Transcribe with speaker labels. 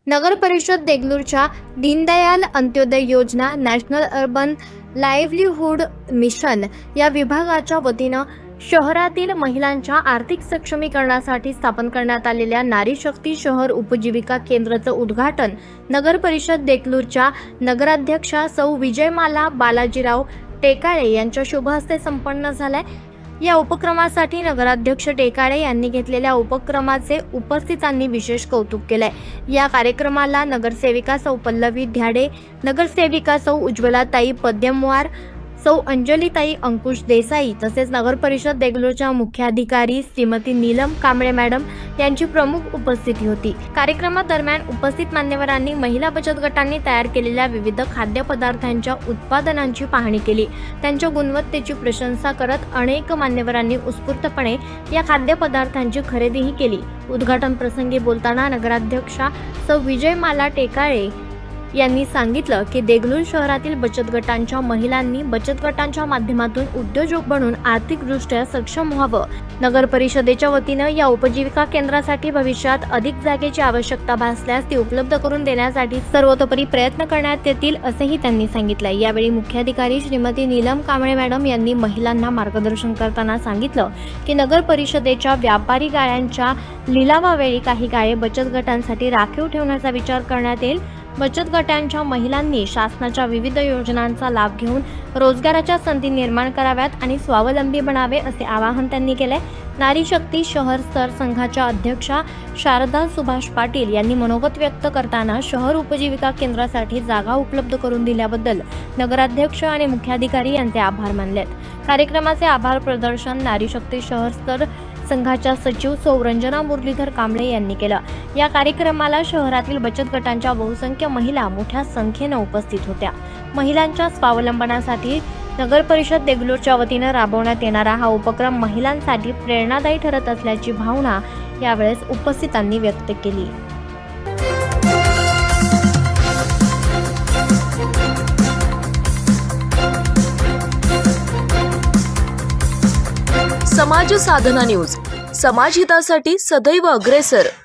Speaker 1: नगर परिषद देगलूरच्या दीनदयाल अंत्योदय योजना national urban livelihood mission या विभागाच्या वतीनं शहरातील महिलांच्या आर्थिक सक्षमीकरणासाठी स्थापन करण्यात आलेल्या नारी शक्ती शहर उपजीविका केंद्राचं उद्घाटन नगर परिषद देगलूरच्या नगराध्यक्षा सौ विजयमाला बालाजीराव टेकाळे यांच्या शुभ हस्ते संपन्न झालाय। या उपक्रमासाठी नगराध्यक्ष टेकाळे यांनी घेतलेल्या उपक्रमाचे उपस्थितांनी विशेष कौतुक केले। या कार्यक्रमाला नगरसेविका सौ पल्लवी ध्याडे, नगरसेविका सौ उज्ज्वलाताई पद्यमवार, सौ अंजलीताई अंकुश देसाई तसेच नगर परिषद देगलूरच्या मुख्याधिकारी श्रीमती नीलम कांबळे मॅडम यांची प्रमुख उपस्थिती होती। कार्यक्रमादरम्यान उपस्थित मान्यवरांनी महिला बचत गटांनी तयार केलेल्या विविध खाद्यपदार्थांच्या उत्पादनांची पाहणी केली। त्यांच्या गुणवत्तेची प्रशंसा करत अनेक मान्यवरांनी उत्स्फूर्तपणे या खाद्यपदार्थांची खरेदीही केली। उद्घाटन प्रसंगी बोलताना नगराध्यक्षा सौ विजयमाला टेकाळे यांनी सांगितलं की देगलूर शहरातील बचत गटांच्या महिलांनी बचत गटांच्या माध्यमातून उद्योजक बनून आर्थिकदृष्ट्या सक्षम व्हावं। नगर परिषदेच्या वतीनं या उपजीविका केंद्रासाठी भविष्यात अधिक जागेची आवश्यकता भासल्यास ती उपलब्ध करून देण्यासाठी सर्वतोपरी प्रयत्न करण्यात येतील असेही त्यांनी सांगितलं। यावेळी मुख्याधिकारी श्रीमती नीलम कांबळे मॅडम यांनी महिलांना मार्गदर्शन करताना सांगितलं की नगर परिषदेच्या व्यापारी गाळ्यांच्या लिलावावेळी काही गाळे बचत गटांसाठी राखीव ठेवण्याचा विचार करण्यात येईल। बचत गटांच्या महिलांनी शासनाच्या विविध योजनांचा लाभ घेऊन रोजगाराच्या संधी निर्माण कराव्यात आणि स्वावलंबी बनावे असे आवाहन त्यांनी केले। नारी शक्ती शहर स्तर संघाच्या अध्यक्षा शारदा सुभाष पाटील यांनी मनोगत व्यक्त करताना शहर उपजीविका केंद्रासाठी जागा उपलब्ध करून दिल्याबद्दल नगराध्यक्ष आणि मुख्याधिकारी यांचे आभार मानलेत। कार्यक्रमाचे आभार प्रदर्शन नारी शक्ती शहर स्तर संघाच्या सचिव सौ रंजना मुरलीधर कांबळे यांनी केलं। या कार्यक्रमाला शहरातील बचत गटांच्या बहुसंख्य महिला मोठ्या संख्येने उपस्थित होत्या। महिलांच्या स्वावलंबनासाठी नगर परिषद देगलूरच्या वतीनं राबवण्यात येणारा हा उपक्रम महिलांसाठी प्रेरणादायी ठरत असल्याची भावना यावेळेस उपस्थितांनी व्यक्त केली।
Speaker 2: समाज साधना न्यूज, समाजहितासाठी सदैव अग्रेसर।